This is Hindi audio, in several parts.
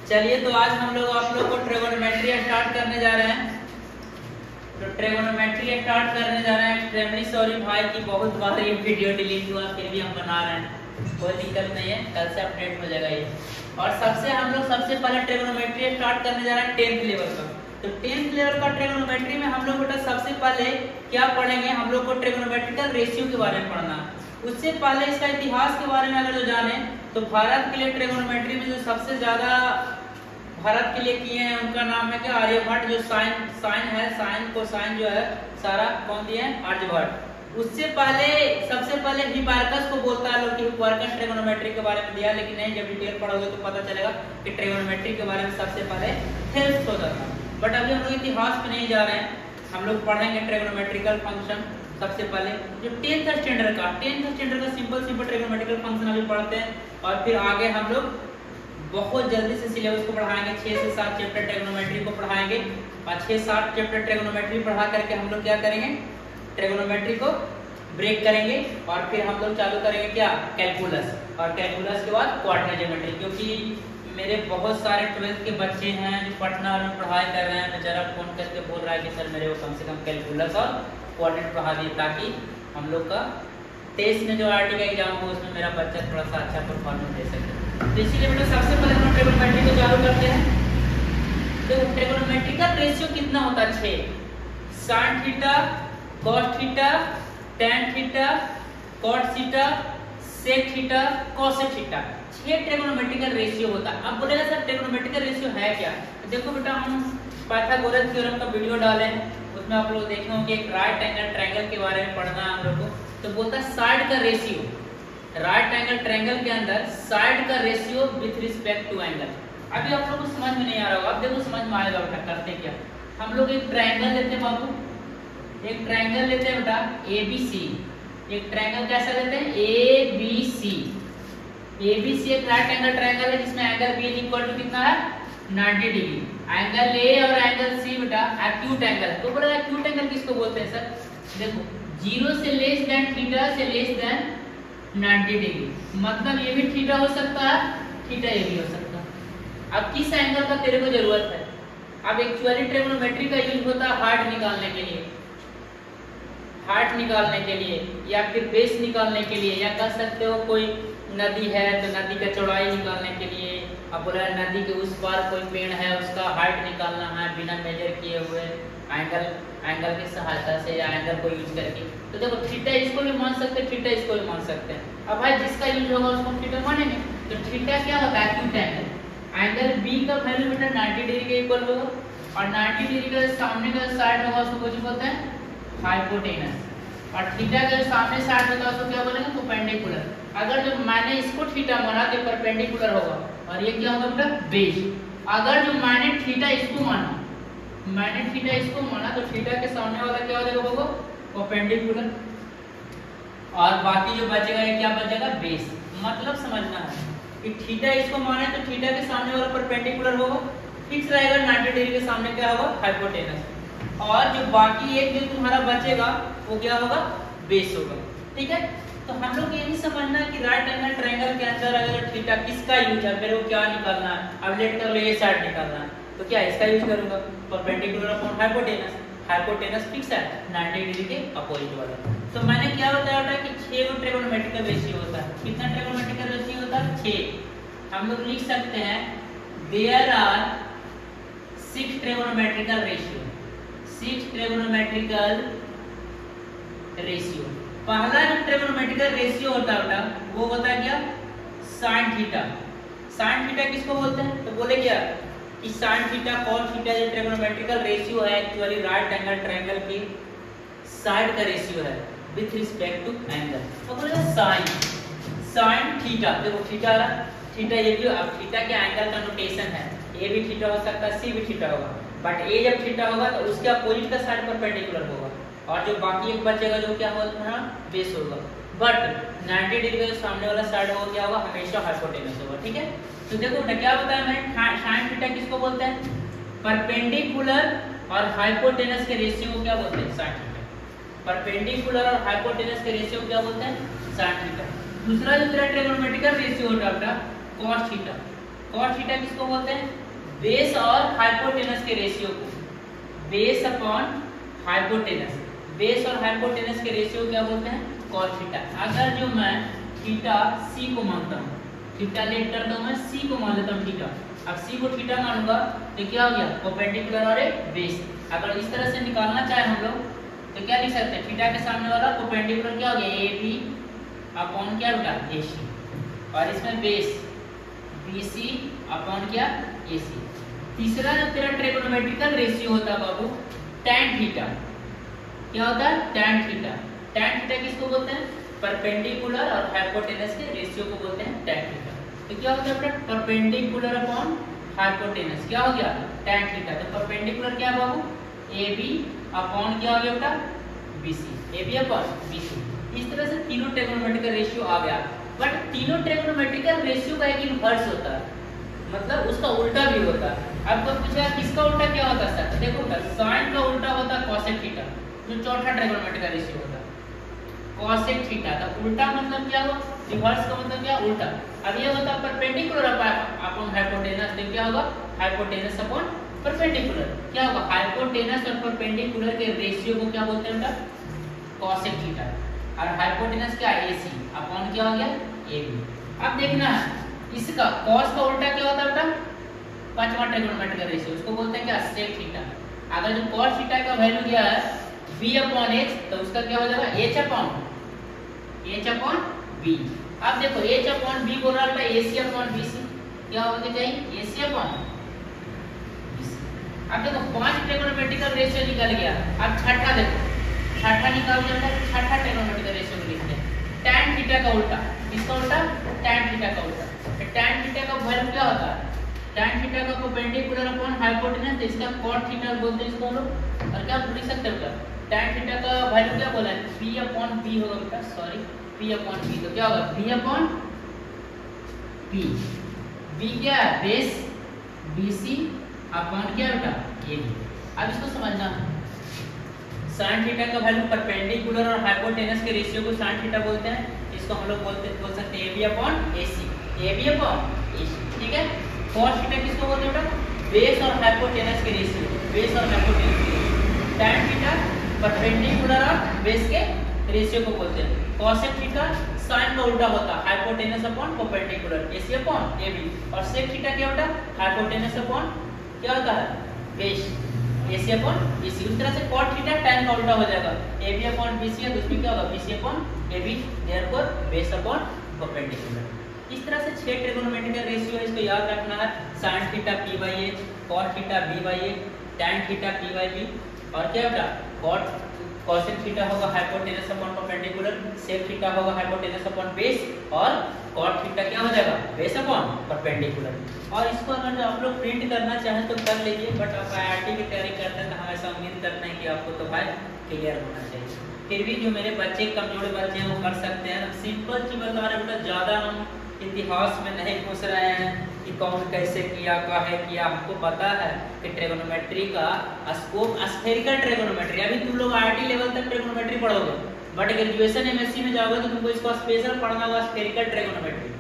चलिए तो आज हम लोग आप लोग को ट्रिगोनोमेट्री स्टार्ट करने जा रहे हैं। तो ट्रिगोनोमेट्री स्टार्ट करने जा रहे हैं। एक्सट्रीमली सॉरी भाई कि बहुत बार ये वीडियो डिलीट हुआ, फिर भी हम बना रहे हैं, कोई दिक्कत नहीं है, कल से अपडेट हो जाएगा ये। और हम लोग सबसे पहले ट्रिगोनोमेट्री स्टार्ट करने जा रहे हैं 10th लेवल का। तो 10th लेवल का ट्रिगोनोमेट्री में हम लोग बेटा सबसे पहले क्या पढ़ेंगे, हम लोग को ट्रिगोनोमेट्रिकल रेशियो के बारे में पढ़ना है। उससे पहले इसका इतिहास के बारे में अगर जो जाने तो भारत के लिए ट्रिगोनोमेट्री में जो सबसे ज्यादा भारत के लिए किए हैं उनका नाम है क्या, आर्यभट्ट। जो साइन कोसाइन जो है सारा कौन दिए हैं, आर्यभट्ट। उससे पहले सबसे पहले हिपार्कस को बोलता है लोग कि हिपार्कस ट्रिगोनोमेट्री के बारे में दिया, लेकिन नहीं, जब डिटेल पढ़ोगे तो पता चलेगा कि ट्रिगोनोमेट्री के बारे में सबसे पहले थेल्स होता था। बट अभी हम लोग इतिहास में नहीं जा रहे हैं, हम लोग पढ़ेंगे ट्रिगोनोमेट्रिकल फंक्शन। सबसे पहले जो 10th स्टैंडर्ड का सिंपल ट्रिगोनोमेट्रिकल फंक्शन अभी पढ़ते हैं, और फिर आगे हम लोग बहुत जल्दी से सिलेबस को बढ़ाएंगे। 6 से 7 चैप्टर ट्रिगोनोमेट्री को पढ़ाएंगे, और 6-7 चैप्टर ट्रिगोनोमेट्री पढ़ा करके हम लोग क्या करेंगे, ट्रिगोनोमेट्री को ब्रेक करेंगे, और फिर हम लोग चालू करेंगे क्या, कैलकुलस। और कैलकुलस के बाद कोऑर्डिनेट ज्योमेट्री। क्योंकि मेरे बहुत सारे 12th के बच्चे हैं जो पटना में पढ़ाई कर रहे हैं, बेचारा फोन करके बोल रहा है कि सर मेरे को कम से कम कैलकुलस और कोऑर्डिनेट पढ़ा दिए, ताकि हम लोग का 23 में जो आरटी का एग्जाम हो उसमें मेरा बच्चा थोड़ा सा अच्छा परफॉर्मेंस दे सके। तो इसीलिए बेटा सबसे पहले हम ट्रिगोनोमेट्री को चालू करते हैं। तो ट्रिगोनोमेट्रिकल रेशियो कितना होता है, 6। Sine theta, cos theta, tan theta, cot theta, sec theta, cosec theta, 6 trigonometrical ratio होता है। अब बोलेगा सर ट्रिगोनोमेट्रिकल रेशियो है क्या। तो देखो बेटा, हम पाइथागोरस थ्योरम का वीडियो डाले हैं, उसमें आप लोग देखे होंगे एक राइट एंगल ट्रायंगल के बारे में पढ़ना है हम लोग को। तो बोलता है साइड का रेशियो, राइट एंगल ट्रायंगल के अंदर साइड का ratio with respect to angle. अभी आप लोगों को समझ में नहीं आ रहा होगा, अब देखो समझ में आएगा बेटा। करते क्या, हम लोग एक ट्रायंगल लेते हैं बाबू, एक ट्रायंगल लेते हैं बेटा ABC। एक ट्रायंगल कैसा लेते हैं, ABC। ABC एक राइट एंगल ट्रायंगल है जिसमें एंगल B इक्वल टू कितना है, 90 डिग्री। एंगल A और एंगल C बेटा एक्यूट एंगल है। तो बोला एक्यूट एंगल किसको बोलते हैं सर, देखो 0 से लेस देन थीटा से लेस देन 90 डिग्री, मतलब ये भी थीटा हो सकता है, थीटा ये भी हो सकता है। अब किस एंगल का तेरे को जरूरत है। अब एक्चुअली ट्रिगोनोमेट्री का यूज होता है हार्ट निकालने के लिए, हार्ट निकालने के लिए, या फिर बेस निकालने के लिए, या कह सकते हो कोई नदी है तो नदी का चौड़ाई निकालने के लिए। अब बोला नदी के उस पार कोई पेड़ है उसका हाइट निकालना है बिना मेजर किए हुए, एंगल की सहायता से या एंगल को यूज करके। तो देखो थीटा इसको भी मान सकते हैं, थीटा इसको भी मान सकते हैं। अब भाई जिसका यूज होगा उसको थीटा मानेंगे। तो थीटा क्या होता है, एक्यूट एंगल। एंगल B का वैल्यू बेटा 90 डिग्री के इक्वल होगा, और 90 डिग्री का सामने का साइड होगा उसको कुछ बोलते हैं हाइपोटेनस, और थीटा का जो सामने साइड होता है उसको क्या बोलेंगे, परपेंडिकुलर। अगर जो मैंने इसको थीटा माना तो परपेंडिकुलर होगा, और ये क्या होगा बेटा, बेस। अगर जो मैंने थीटा इसको माना, तो थीटा के सामने वाला क्या हो जाएगा बाबू, परपेंडिकुलर, और बाकी जो बचेगा ये क्या बचेगा, बेस। मतलब समझना है कि थीटा इसको माने तो थीटा के सामने वाला परपेंडिकुलर होगा, फिक्स रहेगा, 90 डिग्री के सामने क्या होगा, हाइपोटेनस, और जो बाकी एक जो तुम्हारा बचेगा वो क्या होगा, बेस होगा। ठीक है, तो हम लोग ये नहीं समझना कि राइट एंगल ट्रायंगल के अंदर अगर थीटा किसका यूज है, मेरे को क्या निकालना है। अब लेट कर लो ये साइड निकालना है, तो क्या इसका यूज करूंगा, perpendicular upon hypotenuse. Hypotenuse fix है 90 डिग्री के अपोजिट वाला। तो मैंने क्या बताया था कि 6 ट्रिगोनोमेट्रिकल रेशियो होता है। कितना ट्रिगोनोमेट्रिकल रेशियो होता है, 6। हम लोग लिख सकते हैं there are 6 trigonometrical ratio, 6 trigonometrical ratio. पहला जो ट्रिगोनोमेट्रिकल रेशियो होता है वो होता है क्या, साइन थीटा। साइन थीटा किसको बोलते हैं, तो बोले क्या कि साइन थीटा कॉस थीटा जो ट्रिगोनोमेट्रिकल रेशियो है एक्चुअली राइट एंगल ट्रायंगल की साइड का रेशियो है विथ रिस्पेक्ट टू एंगल। तो बोलेगा साइन थीटा, देखो थीटा ये भी, अब थीटा के एंगल का नोटेशन है, ए भी थीटा हो सकता है, सी भी थीटा होगा, बट ए जब थीटा होगा तो उसके अपोजिट का साइड परपेंडिकुलर होगा, और जो बाकी एक बचेगा जो क्या होगा, बेस होगा। बट 90 डिग्री का सामने वाला साइड होगा क्या होगा, हमेशा हाइपोटेनस होगा। ठीक है, तो देखो बेटा क्या बताया मैंने, साइन थीटा किसको बोलते हैं, परपेंडिकुलर और हाइपोटेनस के रेशियो को क्या बोलते हैं, साइन थीटा। परपेंडिकुलर और हाइपोटेनस के रेशियो को क्या बोलते हैं, साइन थीटा। दूसरा जो ट्रिगोनोमेट्रिकल रेशियो होता है कॉस थीटा। कॉट थीटा किसको बोलते हैं? बेस और हाइपोटेनस के रेशियो को, बेस अपॉन हाइपोटेनस, बेस और हाइपोटेनस के रेशियो क्या बोलते हैं? Cot theta. अगर जो मैं थीटा सी को मानता हूँ, थीटा लेट करता हूँ मैं सी को मान लेता हूँ थीटा, अब सी को थीटा मानूंगा तो क्या हो गया? परपेंडिकुलर और एक बेस। अगर इस तरह से निकालना चाहे हम लोग तो क्या लिख सकते हैं? थीटा के सामने वाला परपेंडिकुलर क्या हो गया? ए बी अपॉन क्या होगा? ए सी, और इसमें बेस बी सी अपॉन क्या? ए सी। तीसरा जो तेरा ट्रिगोनोमेट्रिकल रेशियो होता है बाबू, टैन थीटा। क्या होता है? Tan theta. टैन थीटा किसको बोलते हैं? परपेंडिकुलर और हाइपोटेनस के रेशियो को बोलते हैं टैन थीटा। तो क्या हो गया बेटा? परपेंडिकुलर अपॉन हाइपोटेनस क्या हो गया? Tan theta. तो परपेंडिकुलर क्या है बाबू? ए बी अपॉन क्या हो गया बेटा? B C, A B upon B C. इस तरह से तीनों ट्रिगोनोमेट्रिकल रेशियो आ गया। बट तीनों ट्रिगोनोमेट्रिकल रेशियो का एक इनवर्स होता है, मतलब उसका उल्टा भी होता है। आपको पूछा किसका उल्टा क्या होता है सर? देखो साइन का उल्टा होता है कोसेक थीटा, जो चौथा ट्रिगोनोमेट्रिकल रेशियो होता है कोसेक थीटा। तो उल्टा मतलब क्या हुआ? रिवर्स का मतलब क्या? उल्टा। अब ये होता है परपेंडिकुलर अपॉन हाइपोटेनस, तो क्या होगा? Hypotenuse upon perpendicular. क्या होगा? हाइपोटेनस और परपेंडिकुलर के रेशियो को क्या बोलते हैं बेटा? Cosec theta. और हाइपोटेनस क्या? एसी अपॉन क्या हो गया? एबी। अब देखना इसका cos का उल्टा क्या होता है बेटा? पांचवा ट्रिगोनोमेट्रिकल रेशियो, उसको बोलते हैं क्या? Sec theta. अगर जो cos थीटा का वैल्यू दिया है b अपॉन h, तो उसका क्या हो जाएगा? h upon b। अब देखो h अपॉन b बोल रहा है ac अपॉन bc, क्या होगा चाहिए? ac upon bc। अब देखो पांच ट्रिगोनोमेट्रिकल रेशियो निकल गया। अब छठा देखो, छठा निकाल दिया, छठा ट्रिगोनोमेट्रिकल रेशियो को लिखते हैं tan थीटा का उल्टा। किसका उल्टा? tan थीटा का उल्टा। tan थीटा का वैल्यू क्या होता है? tan थीटा का परपेंडिकुलर अपॉन हाइपोटेनस, इसका cot थीटा बोलते हैं इसको हम लोग। और क्या लिख सकते हैं बेटा? tan थीटा का वैल्यू क्या बोला है? p अपॉन b होगा बेटा, सॉरी p अपॉन b। तो क्या होगा? b upon p। b क्या है? बेस bc अपॉन क्या बेटा? ab। अब इसको समझना, sin थीटा का वैल्यू परपेंडिकुलर और हाइपोटेनस के रेशियो को sin थीटा बोलते हैं। इसको हम लोग बोल सकते हैं ab upon ac, ab upon ac। ठीक है। cos थीटा किसको बोलते हैं बेटा? बेस और हाइपोटेनस के रेशियो, बेस और हाइपोटेनस के रेशियो। tan थीटा परपेंडिकुलर और बेस के रेशियो को बोलते हैं। cosec थीटा sin का उल्टा होता है, hypotenuse upon perpendicular, ac upon ab। और sec थीटा क्या होता है? हाइपोटेनस अपॉन क्या होता है? Base, AC upon BC। उस तरह से cot थीटा tan का उल्टा हो जाएगा, AB अपॉन BC है, तो उसमें क्या होगा? BC upon AB, therefore base upon perpendicular. इस तरह से 6 ट्रिगोनोमेट्रिकल रेशियो है, इसको याद रखना है। sin theta P/h, cot theta B/a, tan theta P/b, और क्या बेटा? cosec थीटा होगा hypotenuse upon perpendicular, sec theta होगा हाइपोटेनस अपॉन बेस, और cot थीटा क्या हो जाएगा? Base upon perpendicular. और इसको अगर आप लोग प्रिंट करना चाहें तो कर लीजिए, बट आप IIT की तैयारी करते हैं तो हम ऐसा उम्मीद करते हैं कि आपको तो भाई क्लियर होना चाहिए। फिर भी जो मेरे बच्चे कमजोर बच्चे हैं वो कर सकते हैं। सिंपल चीज बता रहे बेटा, ज़्यादा हम इतिहास में नहीं घुस रहे हैं कि कौन कैसे किया, काहे किया। हमको पता है कि ट्रिगोनोमेट्री का स्कोप स्फेरिकल ट्रिगोनोमेट्री, अभी तुम लोग IIT लेवल तक ट्रिगोनोमेट्री पढ़ोगे, बट ग्रेजुएशन MSc में जाओगे तो तुमको इसको स्पेशल पढ़ना होगा, स्फेरिकल ट्रिगोनोमेट्री।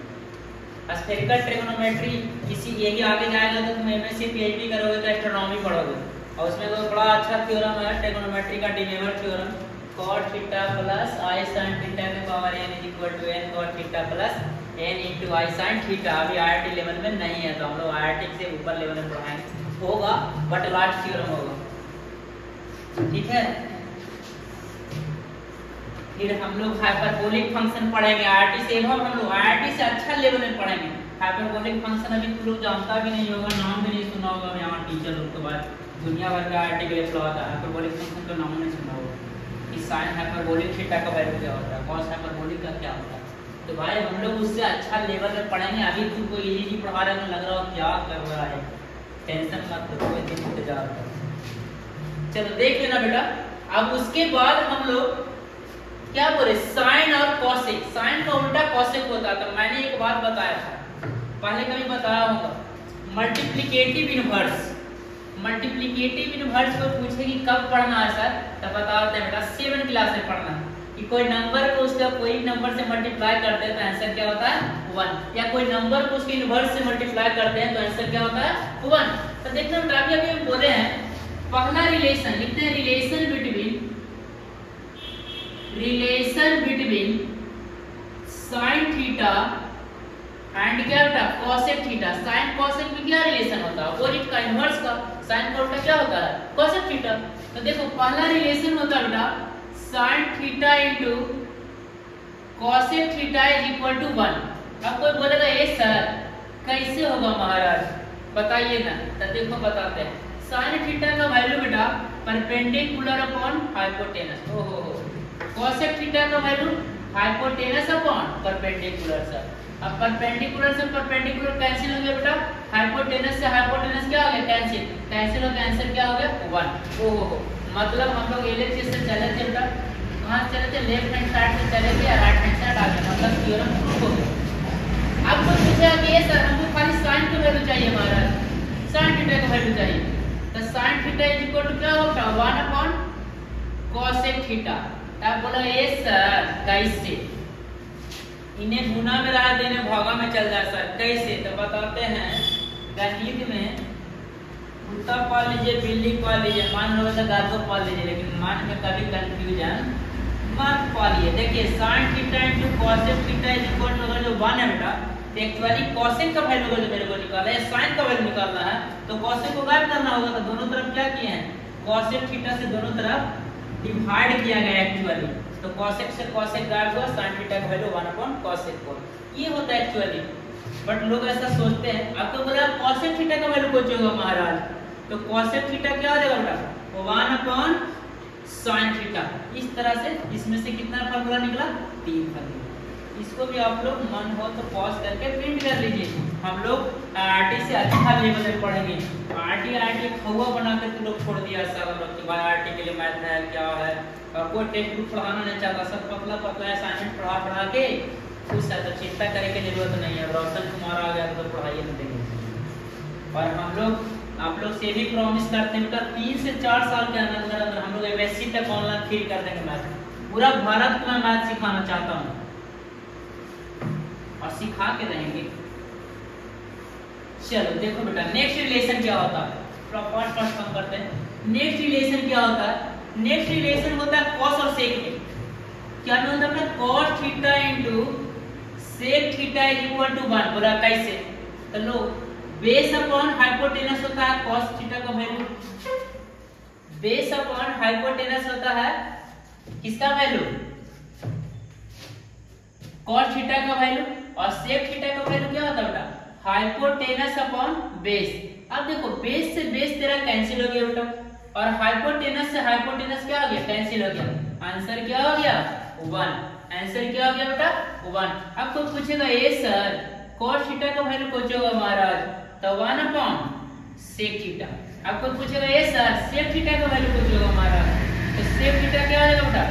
स्फेरिकल ट्रिगोनोमेट्री किसी यही आगे जाएगा तो तुम MSc PhD करोगे तो एस्ट्रोनॉमी पढ़ोगे, और उसमें तो बड़ा अच्छा थ्योरम है ट्रिगोनोमेट्री का, de Weber theorem. cot theta plus i sin theta के power n = n cot theta plus n * i sin theta. अभी IIT लेवल में नहीं है, तो हम लोग IIT से ऊपर लेवल में पढ़ाएंगे, होगा बट लास्ट थ्योरम होगा। ठीक है। फिर हम लोग हाइपरबोलिक फंक्शन पढ़ेंगे, IIT से हम लोग IIT से अच्छा लेवल में पढ़ेंगे हाइपरबोलिक फंक्शन। अभी तुम लोग जानता भी नहीं होगा, नाम भी नहीं सुना होगा यहाँ टीचर लोग के बाद, दुनिया भर का IIT के लिए फ्लॉ आता है, हाइपरबोलिक फंक्शन का नाम नहीं सुना होगा कि sin हाइपरबोलिक थीटा का वैल्यू क्या होता है, cos हाइपरबोलिक का क्या होता है। तो भाई हम लोग उससे अच्छा लेवल में पढ़ेंगे। अभी तुमको इजी पढ़ा रहे हैं, लग रहा हो क्या कर रहा है, टेंशन मत लो, कोई दिन इंतजार करो। चलो देख लेना बेटा। अब उसके बाद हम लोग क्या बोले? साइन और कॉसेक। साइन का उल्टा कॉसेक होता है। तो मैंने एक बात बताया था, पहले कभी बताया होगा, मल्टीप्लिकेटिव इनवर्स। मल्टीप्लिकेटिव इनवर्स को पूछे कि कब पढ़ना है सर, तब बताते हैं बेटा 7 क्लास में पढ़ना है कि कोई नंबर को उसका कोई नंबर से मल्टीप्लाई करते हैं तो आंसर क्या होता है 1, या कोई नंबर को उसके इनवर्स से मल्टीप्लाई करते हैं तो आंसर क्या होता है 1। तो देखते हैं अभी हम बोले हैं पहला रिलेशन, लिखते हैं relation between sin theta and क्या होता है cosec थीटा। sin cosec में क्या रिलेशन होता है, अपोजिट का, इनवर्स का। sin का उल्टा क्या होता है cosec थीटा। तो देखो पहला रिलेशन होता है बेटा sin theta into cosec theta is equal to 1। अब कोई बोलेगा ए सर कैसे होगा महाराज बताइए ना। तो देखो बताते हैं। sin थीटा का वैल्यू बेटा परपेंडिकुलर अपॉन हाइपोटेनस। ओहो cosec थीटा का value hypotenuse upon perpendicular sir. अब परपेंडिकुलर से परपेंडिकुलर कैंसिल हो गया बेटा, हाइपोटेनस से हाइपोटेनस क्या हो गया कैंसिल, कैंसिल हो गया आंसर क्या हो गया 1। ओहो मतलब हम लोग एलएचएस से चले थे बेटा, कहां से चले थे, लेफ्ट हैंड साइड से चले थे, राइट हैंड साइड आ गया, मतलब थ्योरम प्रूफ हो गया। अब कोई पूछेगा कि ये सर हमको खाली sin की वैल्यू चाहिए महाराज, sin थीटा की वैल्यू चाहिए। तो sin theta is equal to क्या होगा 1 अपॉन cosec थीटा। अब बोला ये सर कैसे, इन्हें गुना में रहा देने भागा में चल जाए सर कैसे। तो बताते हैं गणित में कुत्ता पाल लीजिए, बिल्ली पाल लीजिए, मान लो तो गाय को पाल लीजिए, लेकिन मान में कभी कंफ्यूजन मत पालिए। देखिए sin theta into cosec theta is equal to, अगर जो 1 है बेटा तो एक्चुअली cosec का वैल्यू अगर मेरे को निकालना है, sin का वैल्यू निकालना है तो cosec को गायब करना होगा। तो दोनों तरफ क्या किए हैं, cosec थीटा से दोनों तरफ डिवाइड किया गया एक्चुअली। तो cosec से cosec गायब हुआ, sin थीटा का वैल्यू 1 अपॉन cosec को, ये होता है एक्चुअली। बट लोग ऐसा सोचते हैं। अब तो बोला cosec थीटा का वैल्यू पूछे होगा महाराज, तो cosec थीटा क्या हो जाएगा बेटा 1 अपॉन sin थीटा। इस तरह से इसमें से कितना फार्मूला निकला 3 फार्मूला। इसको भी आप लोग मन हो तो पॉज करके प्रिंट कर लीजिए। हम लोग आरटी से अच्छा लेवल में पढ़ेंगे। आरटी खौआ बनाकर तो लोग छोड़ दिया सारा लोग कि भाई आरटी के लिए मैथ है क्या है, और कोई टेक्स्ट बुक पढ़ाना नहीं चाहता, सब पतला पतला असाइनमेंट पढ़ा के खुश है। तो चिंता करने की जरूरत नहीं है, रोशन कुमार आ गया तो पढ़ाइए नहीं देंगे। और हम लोग आप लोग से भी प्रॉमिस करते हैं बेटा 3 से 4 साल के अंदर हम लोग एमएससी तक ऑनलाइन फ्री कर देंगे मैथ। पूरा भारत को मैं मैथ सिखाना चाहता हूँ और सिखा के रहेंगे। चलो देखो बेटा नेक्स्ट रिलेशन क्या होता है, फर्स्ट हम करते हैं। नेक्स्ट रिलेशन क्या होता है, नेक्स्ट रिलेशन होता है cos और sec में। क्या होता है cos theta into sec theta is equal to 1। बोला कैसे, तो लो बेस अपॉन हाइपोटेनस होता है cos थीटा का वैल्यू, बेस अपॉन हाइपोटेनस होता है किसका वैल्यू cos थीटा का वैल्यू, और sec थीटा का वैल्यू क्या होता है बेटा हाइपोटेनस अपॉन बेस। अब देखो बेस से बेस तेरा कैंसिल हो गया बेटा, और हाइपोटेनस से हाइपोटेनस क्या हो गया कैंसिल हो गया, आंसर क्या हो गया 1। आंसर क्या हो गया बेटा 1। अब कोई पूछेगा ए सर cos थीटा का वैल्यू पूछोगा महाराज, तो 1 अपॉन sec थीटा। अब कोई पूछेगा ए सर sec थीटा का वैल्यू पूछोगा महाराज, तो sec थीटा क्या हो जाएगा बेटा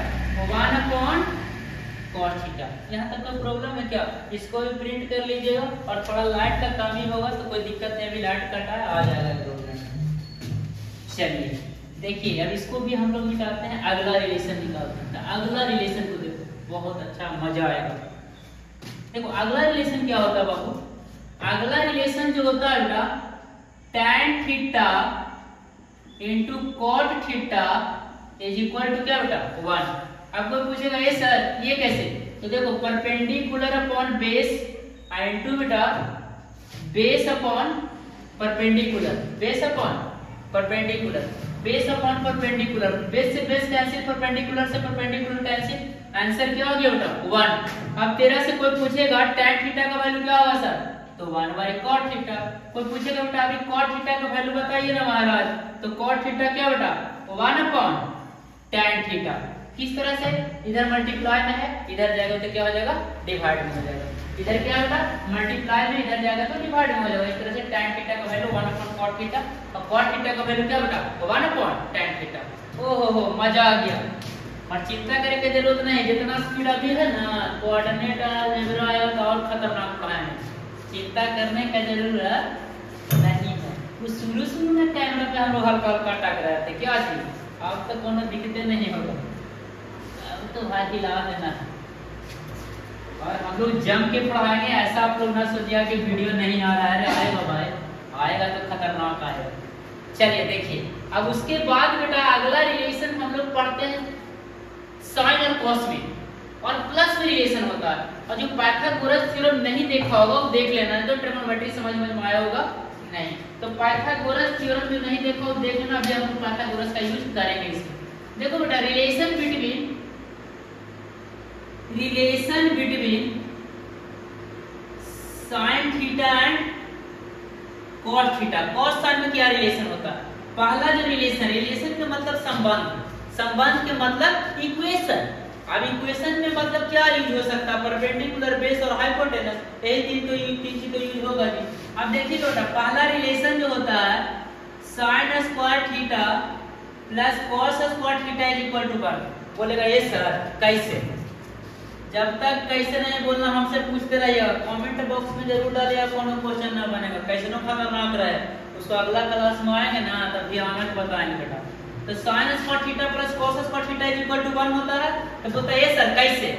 1 अपॉन cos थीटा। यहाँ तक कोई प्रॉब्लम है क्या, इसको भी प्रिंट कर लीजिएगा। और थोड़ा लाइट का कमी होगा तो कोई दिक्कत नहीं, अभी लाइट कटा है आ जाएगा 2 मिनट। चलिए देखिए अब इसको भी हम लोग निकालते हैं, अगला रिलेशन निकालते हैं। अगला रिलेशन को देखो बहुत अच्छा मजा आएगा। देखो अगला रिलेशन क्या होता है बाबू, अगला रिलेशन जो होता है बेटा tan theta into cot theta is equal to क्या बेटा 1। अब कोई पूछेगा ये सर ये कैसे, तो देखो परपेंडिकुलर अपॉन बेस इनटू बेटा base upon perpendicular, base upon perpendicular, base upon perpendicular, base से बेस कैंसिल, परपेंडिकुलर से परपेंडिकुलर कैंसिल, आंसर क्या हो गया बेटा 1। अब तेरा से कोई पूछेगा tan थीटा का वैल्यू क्या होगा सर, तो 1 cot थीटा। कोई पूछेगा बेटा अभी cot थीटा का वैल्यू बताइए ना महाराज, तो cot थीटा क्या बेटा 1 अपॉन tan थीटा। किस तरह से, इधर मल्टीप्लाई में है इधर जाएगा तो क्या हो जाएगा डिवाइड में हो जाएगा, इधर क्या होगा मल्टीप्लाई में इधर जाएगा तो डिवाइड में हो जाएगा। इस तरह से tan थीटा का वैल्यू 1 अपॉन cot थीटा, और cot थीटा का वैल्यू क्या बेटा 1 अपॉन tan थीटा। ओहो मजा आ गया। और चिंता करने की जरूरत नहीं, जितना स्पीड अभी है ना कोऑर्डिनेट अलजेब्रा आएगा तो और खतरनाक पढ़ाएंगे, चिंता करने का जरूरत नहीं है। वो शुरू में कैमरा पे हम लोग हल्का हल्का टक रहे थे क्या चीज, अब तक कोनो दिखते नहीं होगा। तो भाई हिला देना है। और हम लोग जम के पढ़ाएंगे, ऐसा आप लोग ना सोचिएगा कि वीडियो नहीं आ रहा है। आएगा भाई, आएगा तो खतरनाक आएगा। चलिए देखिए, अब उसके बाद बेटा अगला रिलेशन हम लोग पढ़ते हैं साइन और कॉस में, और प्लस में रिलेशन होता है। और जो पाइथागोरस थ्योरम नहीं देखा होगा वो देख लेना, तो ट्रिग्नोमेट्री समझ में आया होगा नहीं। तो पाइथागोरस थ्योरम जो नहीं देखा वो देख लेना। अभी हम पाइथागोरस का यूज करेंगे इसमें। देखो बेटा, relation between sine theta and cos theta. Cos sine में क्या रिलेशन होता है? पहला जो रिलेशन के मतलब संबंध के मतलब इक्वेशन। अब इक्वेशन में मतलब क्या यूज हो सकता है? परपेंडिकुलर, बेस और हाइपोटेनस, यही तीन चीज तो यूज होगा जी। अब देखिए बेटा, पहला रिलेशन जो होता है sine square theta plus cos square theta is equal to 1। बोलेगा ये सर कैसे? जब तक कैसे नहीं बोलना हमसे पूछते रहिएगा, कमेंट बॉक्स में जरूर डालिएगा, कोनो क्वेश्चन ना बनेगा। कैसे नो खतरनाक रहे उसको अगला क्लास में आएंगे ना तब ध्यान बताएंगे बेटा। तो sin square theta plus cos square theta is equal to 1 होता है। तो बोलता है ये सर कैसे?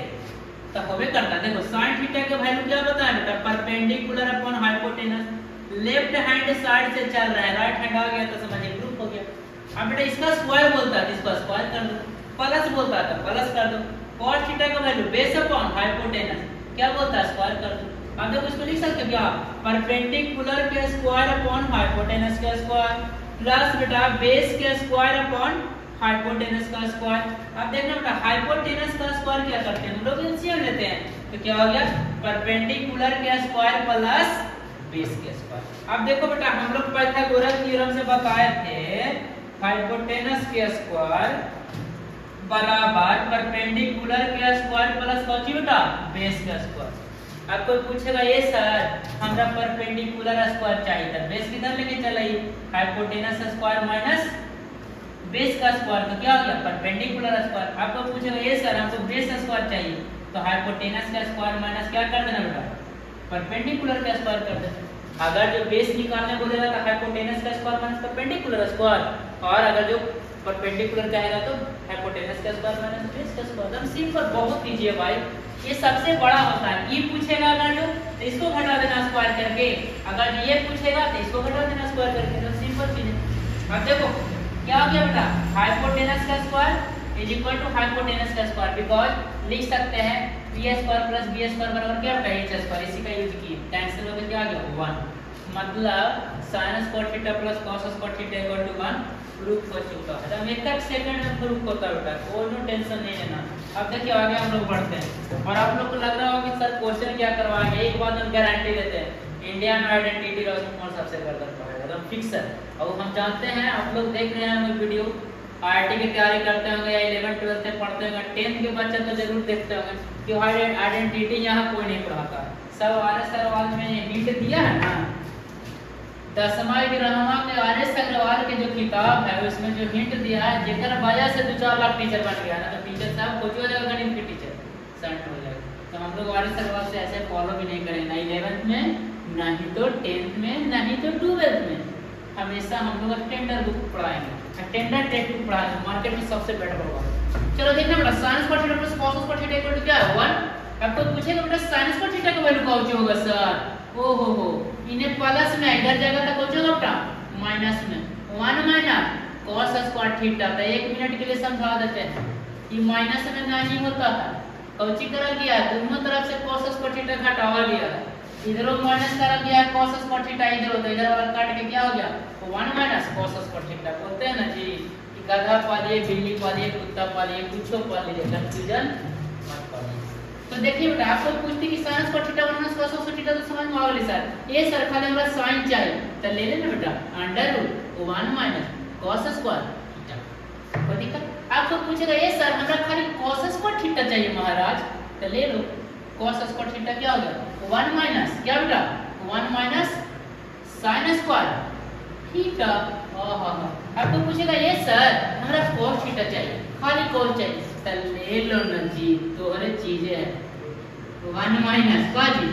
तो हमें करता है, देखो sin थीटा के वैल्यू क्या बताया बेटा? Perpendicular upon hypotenuse. Left hand side से चल रहा है, राइट हैंड आ गया तो समझिए ग्रुप हो गया। अब बेटा इसका स्क्वायर बोलता है, इसका स्क्वायर कर दो। प्लस बोलता है तो प्लस कर दो। cos थीटा का वैल्यू बेस अपॉन हाइपोटेनस क्या बोलता है? स्क्वायर कर दो। अब देखो इसको लिख सकते हो क्या? परपेंडिकुलर के स्क्वायर अपॉन हाइपोटेनस का स्क्वायर प्लस बेटा बेस के स्क्वायर अपॉन हाइपोटेनस का स्क्वायर। अब देखना बेटा, हाइपोटेनस का स्क्वायर क्या करते हैं हम लोग? एलसीएम लेते हैं। तो क्या हो गया? परपेंडिकुलर के स्क्वायर प्लस बेस के स्क्वायर। अब देखो बेटा, हम लोग पाइथागोरस थ्योरम से बताए थे हाइपोटेनस के स्क्वायर बराबर परपेंडिकुलर के स्क्वायर प्लस कौन बेटा? बेस का स्क्वायर। अब कोई पूछेगा ये सर हमरा परपेंडिकुलर स्क्वायर चाहिए था, बेस किधर लेके चलिए? हाइपोटेनस स्क्वायर माइनस बेस का स्क्वायर, तो क्या हो गया? Perpendicular square. आपको पूछेगा ये सर हमको बेस स्क्वायर चाहिए, तो हाइपोटेनस का स्क्वायर माइनस क्या कर देना बेटा? परपेंडिकुलर का स्क्वायर कर देना। अगर जो बेस निकालने बोलेगा तो हाइपोटेनस का स्क्वायर माइनस परपेंडिकुलर स्क्वायर, और अगर जो परपेंडिकुलर कहेगा तो हाइपोटेनस का स्क्वायर माइनस बेस का स्क्वायर। एकदम सिंपल, बहुत कीजिए भाई। ये सबसे बड़ा होता है। ये पूछेगा अगर जो तो इसको घटा देना स्क्वायर करके, अगर ये पूछेगा तो इसको घटा देना स्क्वायर करके। तो सिंपल चीज है। अब देखो क्या हो गया बेटा? हाइपोटेनस का square is equal to hypotenuse का स्क्वायर, बिकॉज लिख सकते हैं B square plus B square बराबर क्या होता है? H square. इसी का यूज किए, कैंसिल हो गया, क्या आ गया? 1। मतलब sin square theta plus cos square theta equal to 1 proof हो चुका है। हम एक सेकंड में प्रूफ होता है, कोई टेंशन नहीं लेना। अब देखिए आगे हम लोग बढ़ते हैं। और आप लोग को लग रहा होगा कि सर क्वेश्चन क्या करवाएंगे? एक बात हम गारंटी देते हैं, इंडिया में आइडेंटिटी लॉस में कौन सबसे बेहतर पढ़ेगा, एकदम फिक्स है। और हम जानते हैं, आप लोग देख रहे हैं हमारी वीडियो, आईआईटी की तैयारी करते होंगे या 11 12 से पढ़ते होंगे, 10th के बच्चे तो जरूर देखते होंगे कि आइडेंटिटी यहाँ कोई नहीं पढ़ाता। सब आरएस अग्रवाल में हिंट दिया है ना, 10वां ग्रामा के आरएस अग्रवाल के जो किताब है उसमें जो हिंट दिया है, जेकर वजह से 2-4 लाख टीचर बन गया ना, तो टीचर साहब कुछ हो जाएगा, गणित के टीचर सेंट हो जाएगा। तो हम लोग आरएस अग्रवाल से ऐसे फॉलो भी नहीं करेंगे, ना 11th में, ना ही तो 10th में, ना ही तो 12th में। हमेशा हम लोग टेंडर बुक पढ़ाएंगे, टेंडर टेक्स्ट बुक पढ़ाएंगे, मार्केट में सबसे बेटर होगा। चलो देखना बेटा, साइंस पर थीटा प्लस cos पर थीटा इक्वल टू क्या है? 1। अब तो पूछेगा बेटा साइंस पर थीटा का वैल्यू क्या होगा सर? ओ हो इन्हें प्लस में इधर जगह तक पहुंचेगा बेटा माइनस में 1 माइनस cos स्क्वायर थीटा। तो 1 मिनट के लिए समझा देते हैं, ये माइनस में नहीं होता था, कौची करा गया? दोनों तरफ से cos स्क्वायर थीटा घटावा गया है, इधरों माइनस करा गया है cos स्क्वायर थीटा, इधर होता इधर वाला काट के क्या हो गया? 1 माइनस cos स्क्वायर थीटा। बोलते हैं ना जी कि गधा पालिए, बिल्ली पालिए, कुत्ता पालिए, कुछो पालिए, कंफ्यूजन मत पालिए। तो देखिए बेटा, आपको पूछती कि sin square theta minus cos square theta, तो समझ में आ गई सर। ये सर खाली हमरा sin चाहिए, तो ले लेना बेटा under root 1 minus cos square theta. कोई दिक्कत? आपको पूछेगा ये सर हमरा खाली cos स्क्वायर थीटा चाहिए महाराज, तो ले लो cos स्क्वायर थीटा क्या हो गया? 1 माइनस क्या बेटा? 1 माइनस sin स्क्वायर थीटा। आपको पूछेगा ये सर हमरा cos थीटा चाहिए, खाली cos चाहिए, तो ले लो ना जी, तोहरे चीजें हैं 1 माइनस का जी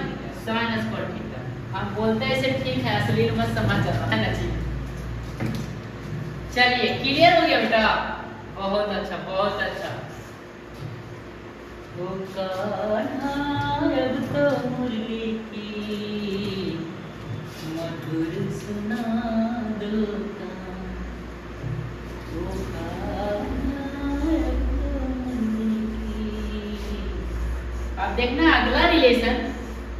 sin स्क्वायर थीटा। हम बोलते हैं इसे ठीक है, असली मत समझ जाता है ना जी। चलिए क्लियर हो गया बेटा? बहुत अच्छा बहुत अच्छा। ओ कान्हा अब तो मुरली की मधुर सुना दो कान। ओ कान्हा अब तो मुरली की। अब देखना अगला रिलेशन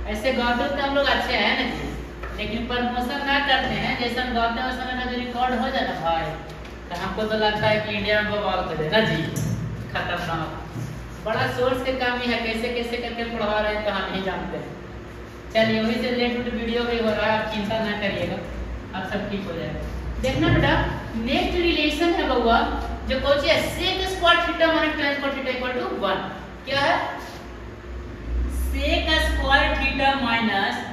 ऐसे गाते तो हम लोग अच्छे हैं ना जी, लेकिन प्रमोशन ना करते हैं। जैसे हम गाते हैं उस समय ना जो रिकॉर्ड हो जाए ना भाई, तो हमको तो लगता है कि इंडिया में बवाल कर देना जी, खतरनाक। बड़ा सोर्स के काम ही है, कैसे कैसे करके पढ़ा रहे हैं तो हम नहीं जानते हैं। चलिए वही से रिलेटेड वीडियो भी हो रहा है, आप चिंता ना करिएगा, अब सब ठीक हो जाएगा। देखना बेटा नेक्स्ट रिलेशन है बउआ जो कौन है, sec square theta minus tan square theta equal to 1। क्या है? sec square theta minus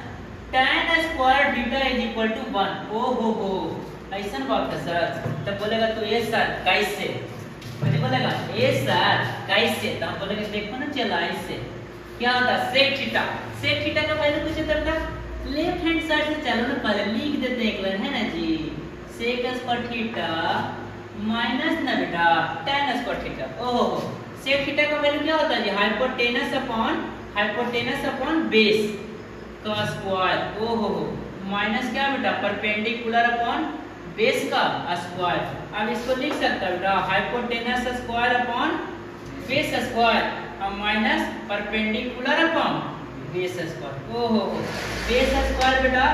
tan square theta is equal to 1। ओ हो ऐसा बात है सर। तब बोलेगा तो ये सर कैसे, मुझे बोलेगा ये सर कैसे, तो हम बोलेंगे देखो ना चला इससे क्या होता है sec थीटा। sec थीटा का वैल्यू पूछे तब तक लेफ्ट हैंड साइड से चलो ना, पहले लिख देते एक बार, है ना जी। sec स्क्वायर थीटा माइनस ना बेटा tan स्क्वायर थीटा। ओहो sec थीटा का वैल्यू क्या होता है जी, हाइपोटेनस अपॉन बेस का स्क्वायर। ओहो माइनस क्या बेटा परपेंडिकुलर अपॉन बेस का स्क्वायर। अब इसको लिख सकता है बेटा hypotenuse square upon base square और minus perpendicular upon base square. ओहो बेस स्क्वायर बेटा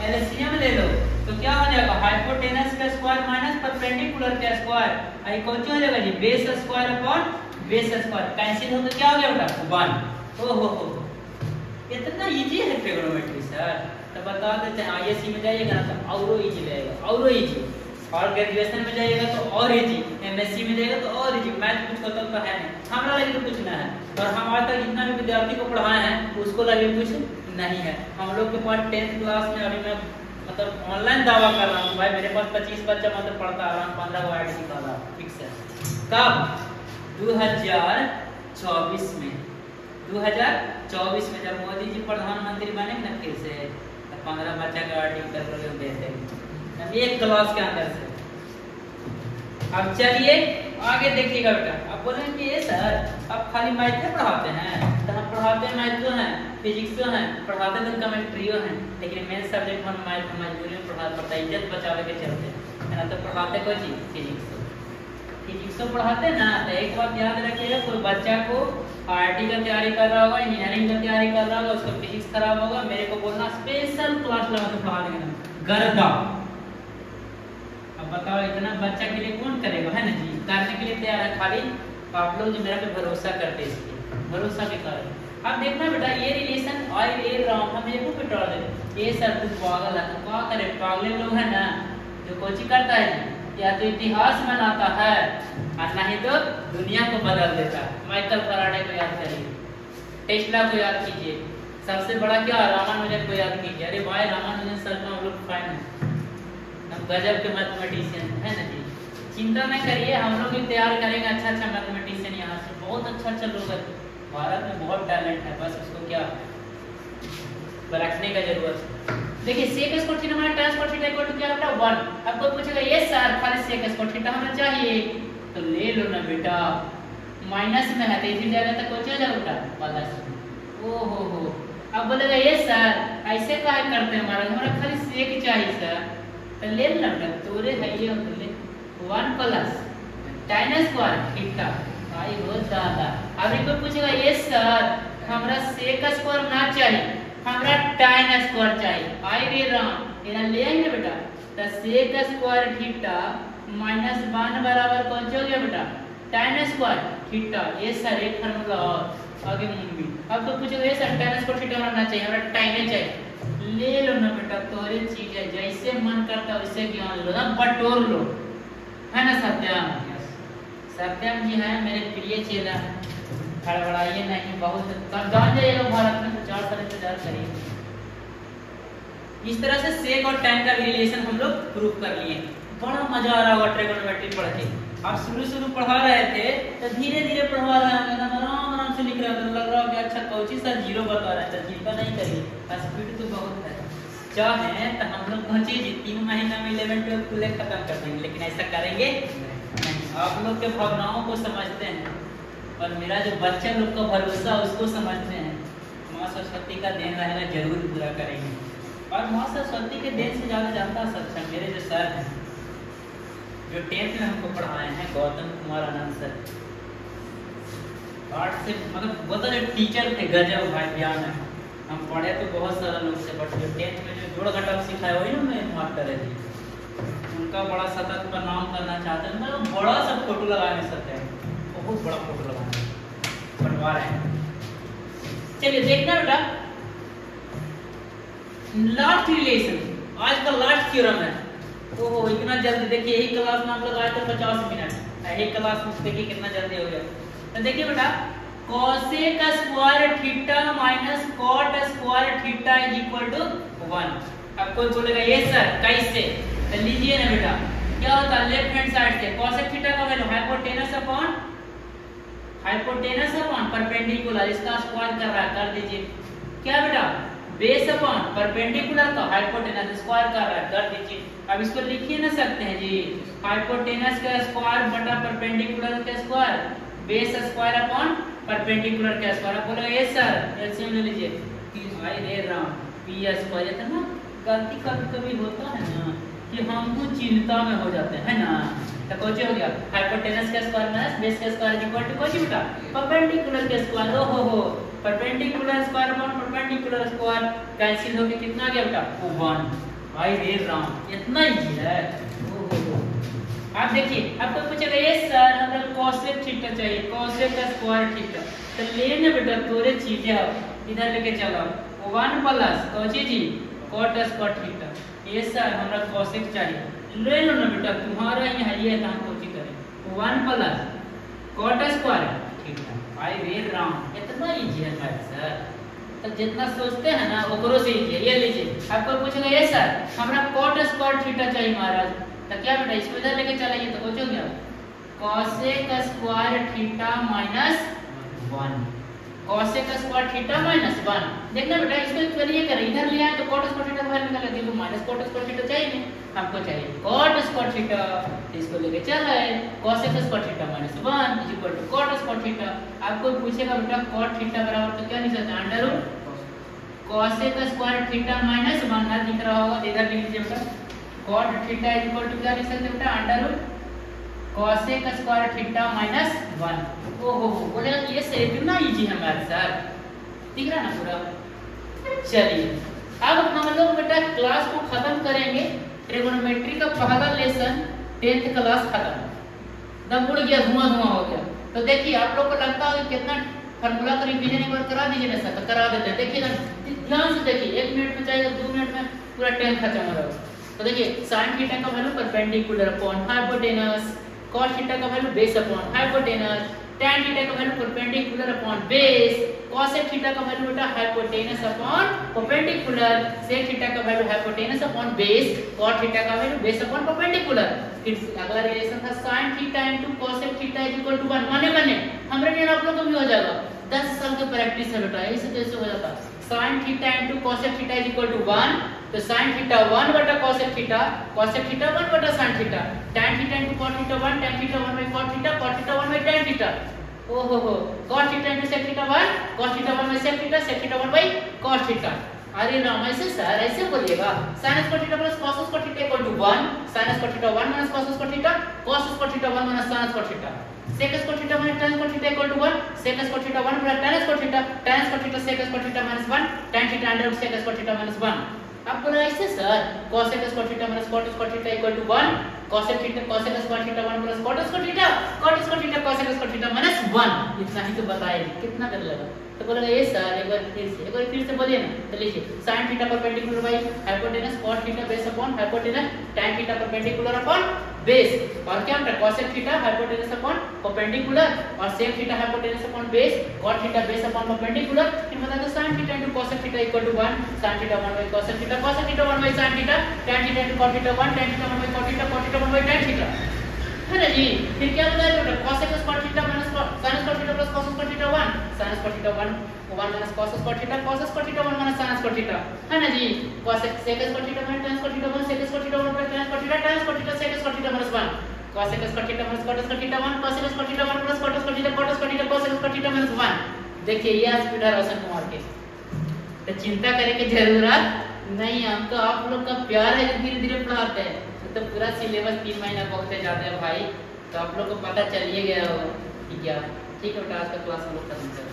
एलसीएम ले लो तो क्या हो जाएगा, हाइपोटेनस का स्क्वायर माइनस परपेंडिकुलर का स्क्वायर, आई कौन सा हो जाएगा जी base square upon base square. Cancel हो तो क्या हो गया बेटा 1। ओहो इतना इजी है ट्रिग्नोमेट्री सर। तो बता देते हैं आईएससी में जाइएगा ना तो और इजी रहेगा, और इजी। और ग्रेजुएशन में जाइएगा तो और इजी, एमएससी में जाइएगा तो और इजी। मैथ कुछ होता तो है नहीं, हमारा लगे तो कुछ ना है। और हम आज तक जितना भी विद्यार्थी को पढ़ाए हैं उसको लगे कुछ नहीं है। हम लोग के पास 10th क्लास में अभी मैं मतलब ऑनलाइन दावा कर रहा हूँ भाई, मेरे पास 25 बच्चा मतलब पढ़ता आ रहा हूँ, 15 को आईडी निकाला फिक्स है। कब 2024 में 2024 में जब मोदी जी प्रधानमंत्री बने ना फिर से, 15 बच्चा का आर्टिकल करके देते हैं एक क्लास के अंदर से। अब चलिए आगे देखिएगा बेटा। अब बोलेंगे ये सर आप खाली मैथ पढ़ाते हैं, तो हम पढ़ाते हैं मैथ है, फिजिक्स है, पढ़ाते हैं केमिस्ट्री है, लेकिन मेन सब्जेक्ट हम मैथ मजबूरी में पढ़ा पड़ता है इज्जत बचावे के चलते है ना। तो पढ़ाते कोई चीज फिजिक्स तो पढ़ाते हैं ना। तो एक बात याद रखिएगा, कोई बच्चा को आईआईटी का तैयारी कर रहा होगा, इंजीनियरिंग का तैयारी कर रहा होगा, उसको फिजिक्स खराब होगा, मेरे को बोलना स्पेशल क्लास लगा के पढ़ा देंगे गर्दा। अब बताओ इतना बच्चा के लिए कौन करेगा, है ना जी। करने के लिए तैयार है, खाली आप लोग जो मेरा पे भरोसा करते हैं, इसलिए भरोसा के कारण। अब देखना बेटा ये रिलेशन और ये राउंड हम एक पे टोड़ दे। ये सर तू पागल है, तो क्या करे, पागले लोग है ना जो कोचिंग करता है या तो इतिहास बनाता है और नहीं तो दुनिया को बदल देता है। माइकल फैराडे को याद करिए, टेस्ला को याद कीजिए, सबसे बड़ा क्या रामानुजन को याद कीजिए। अरे भाई रामानुजन सर को हम लोग फाइन है, हम गजब के मैथमेटिशियन है ना जी। चिंता न करिए, हम लोग भी तैयार करेंगे अच्छा अच्छा मैथमेटिशियन यहाँ से, बहुत अच्छा लोग है भारत में, बहुत टैलेंट है, बस उसको क्या रखने का जरूरत है। देखिए sec square theta minus tan square theta equal to क्या होता है 1। अब कोई पूछेगा ये सर खाली sec स्क्वायर थीटा हमें चाहिए, तो ले लो ना बेटा, माइनस में है तो इधर जाएगा तो कोई चला बेटा प्लस में। ओ हो अब बोलेगा ये सर ऐसे काहे करते हैं, हमारा खाली sec चाहिए सर, तो ले लो बेटा तोरे है ये ले 1 प्लस tan स्क्वायर थीटा। भाई हो ज्यादा। अब कोई पूछेगा ये सर हमरा sec स्क्वायर ना चाहिए, हमरा tan स्क्वायर चाहिए, आई रे राम इधर ले आएंगे बेटा। तो sec स्क्वायर थीटा माइनस 1 बराबर कौन हो गया बेटा tan स्क्वायर थीटा। ये सर एक फार्मूला और आगे मूवी। अब तो पूछोगे ये सर tan स्क्वायर थीटा होना चाहिए, हमरा tan चाहिए, ले लो ना बेटा तोरे चीज है, जैसे मन करता वैसे ज्ञान लो ना, बटोर लो, है ना सत्यम। सत्यम जी है मेरे प्रिय चेला, हड़बड़ाइए नहीं, बहुत कब जान जाइएगा भारत में तो 4 साल इंतजार करिए। इस तरह से sec और tan का रिलेशन हम लोग प्रूफ कर लिए। बड़ा मजा आ रहा होगा ट्रिग्नोमेट्री पढ़ के। आप शुरू पढ़ा रहे थे तो धीरे धीरे पढ़वा रहे हैं, आराम से लिख रहे थे, लग रहा कि अच्छा कोची सर 0 बता रहे हैं, तो चिंता नहीं करिए, स्पीड तो बहुत है। चाहे तो हम लोग पहुंचे 3 महीना में 11-12 खुले खत्म कर देंगे, लेकिन ऐसा करेंगे नहीं। आप लोग के भावनाओं को समझते हैं, और मेरा जो बच्चा लोग का भरोसा उसको समझते हैं। माँ सरस्वती का देन रहेगा, जरूर पूरा करेंगे। और माँ सरस्वती के देन से ज़्यादा जानता सच मेरे जो सर हैं, जो 10th में हमको पढ़ाए हैं, गौतम कुमार आनंद सर, आर्ट से मतलब वो तो जो टीचर थे गजब भाई, ज्ञान है। हम पढ़े तो बहुत सारा लोग से, बट जो 10th में जो जोड़ घटाव सिखाया वही ना मैं मास्टर है जी, उनका बड़ा सतत प्रणाम करना चाहते हैं। मतलब बड़ा सा फोटो लगाने सकते हैं, बहुत बड़ा फोटो लगाना बनवा रहे हैं। चलिए देखना बेटा, लास्ट रिलेशन, आज का लास्ट थ्योरम है। ओहो इतना जल्दी, देखिए यही क्लास में हम लोग आए थे 50 मिनट, यही क्लास में देखिए कितना जल्दी हो गया। तो देखिए बेटा, cosec square theta minus cot square theta is equal to 1। अब कोई बोलेगा ये सर कैसे, तो लीजिए ना बेटा, क्या होता है लेफ्ट हैंड साइड से cosec थीटा का वैल्यू हाइपोटेनस अपॉन परपेंडिकुलर, इसका स्क्वायर कर रहा है, कर दीजिए। क्या बेटा, बेस अपॉन परपेंडिकुलर का हाइपोटेनस स्क्वायर कर रहा है, कर दीजिए। अब इसको लिख ही ना सकते हैं जी, हाइपोटेनस का स्क्वायर बटा परपेंडिकुलर का square, base square upon perpendicular का स्क्वायर। आप बोलोगे ये सर एलसीएम ले लीजिए, भाई रे राम पी स्क्वायर, है ना गलती कभी कभी होता है ना कि हमको चिंता में हो जाते हैं ना। तो कौन हो गया, हाइपोटेनस का स्क्वायर माइनस बेस का स्क्वायर इक्वल टू कौन बेटा, परपेंडिकुलर का स्क्वायर। ओहो हो, perpendicular square upon perpendicular square cancel होके कितना गया बेटा, 1। भाई रे राम इतना इजी है। ओहो आप देखिए, आपको पूछेगा ये सर हमें cosec थीटा चाहिए, cosec का स्क्वायर थीटा, तो लेने बेटा थोड़े चीजें अब इधर लेके चलो, 1 प्लस कौची जी cot स्क्वायर थीटा। ये सर हमरा cosec चाहिए, ले लो ना बेटा, तुम्हारा ही है ये, हम कोची करें 1 प्लस cot स्क्वायर थीटा। भाई रे राम इतना इजी है भाई सर, तो जितना सोचते हैं ना ओकरो से इजी है। ये लीजिए, आपको पूछेगा ये सर हमरा cot स्क्वायर थीटा चाहिए महाराज, तो क्या बेटा इसको इधर लेके चलाइए, तो कुछ हो गया cosec square theta minus 1, cosec square theta minus 1। देखना बेटा इसको एक्चुअली ये करें, इधर लिया है तो cot स्क्वायर थीटा का वैल्यू निकाल दिया, तो माइनस cot स्क्वायर थीटा चाहिए नहीं, हमको चाहिए cot स्क्वायर थीटा, इसको लेके चला है cosec square theta minus 1 is equal to cot square theta. आपको पूछेगा बेटा cot थीटा बराबर तो क्या लिख सकते हैं, under root cosec square theta minus 1 ना दिख रहा होगा, इधर लिख लीजिए बेटा cot theta is equal to क्या लिख सकते हैं बेटा, under root cosec square theta minus 1। ओहो बोलेगा कि ये से कितना इजी है हमारे सर, दिख रहा ना पूरा। चलिए अब हम लोग बेटा क्लास को खत्म करेंगे, ट्रिगोनोमेट्री का पहला लेसन 10th क्लास खत्म, दम उड़ गया, धुआं धुआं हो गया। तो देखिए आप लोग को लगता है कितना फार्मूला का रिवीजन एक बार करा दीजिए ना सर, तो करा देते हैं। देखिए ध्यान से देखिए, 1 मिनट में चाहिए 2 मिनट में पूरा 10 खत्म हो रहा है। तो देखिए sin थीटा का value perpendicular upon hypotenuse, cos theta का value base upon hypotenuse, tan theta का value perpendicular upon base, cosec theta का वैल्यू बेटा hypotenuse upon perpendicular, sec theta का value hypotenuse upon base, cot theta का वैल्यू बेस अपॉन परपेंडिकुलर। फिर अगला रिलेशन था sin theta into cosec theta is equal to 1। माने हमरे लिए आप लोग को भी हो जाएगा, 10 साल की प्रैक्टिस है बेटा, ऐसे कैसे हो जाता, sin theta into cosec theta is equal to 1, तो sin थीटा 1 बटा cosec थीटा 1 बटा sin theta, tan theta into cot theta 1, tan theta 1 by cot theta 1 by tan theta. ओहो हो, cot theta into sec theta 1, cos theta 1 by sec theta 1 by cos theta. अरे राम ऐसे सर ऐसे बोलिएगा, sin square theta plus cos square theta equal to 1, sin square theta 1 minus cos square theta, cos square theta 1 minus sin square theta, sec square theta minus tan square theta equal to 1, sec square theta 1 plus tan square theta, tan square theta sec square theta minus 1, tan theta under root sec square theta minus 1। अब बोला ऐसे sir cosec square theta minus cot square theta equal to 1, cosec square theta 1 plus cot square theta, cot square theta cosec square theta minus 1। इतना ही तो बताया, कितना कर लगा। तो बोला ये सर एक बार फिर से बोलिए ना, तो लीजिए sin theta perpendicular by hypotenuse, cot theta base upon hypotenuse, tan theta perpendicular upon base, और क्या होता है cosec theta hypotenuse upon perpendicular, और sec theta hypotenuse upon base, cot theta base upon perpendicular. फिर बता दो sin theta into cosec theta equal to 1, sin theta 1 by cosec theta 1 by sin theta, tan theta into cot theta 1, tan theta 1 by cot theta 1 by tan theta, है ना जी। फिर क्या बताया बेटा cosec square theta minus sin square theta plus cos square theta 1, sin square theta 1 minus cos square theta, cos square theta 1 minus sin square theta, है ना जी। cosec sec square theta minus tan square theta 1, sec square theta 1 plus tan square theta, tan square theta sec square theta minus 1, cosec square theta minus cot square theta 1 cosec square theta 1 plus cot square theta cot square theta cosec square theta minus 1। देखिए ये स्पीड है रोशन कुमार के, तो चिंता करने की जरूरत नहीं। हम तो आप लोग का प्यार है जो धीरे धीरे पढ़ाते हैं, तो पूरा सिलेबस 3 महीना बहुत ज्यादा है भाई, तो आप लोग को पता चलिए गया होगा कि क्या। ठीक है बेटा, आज का क्लास हम लोग खत्म करते हैं।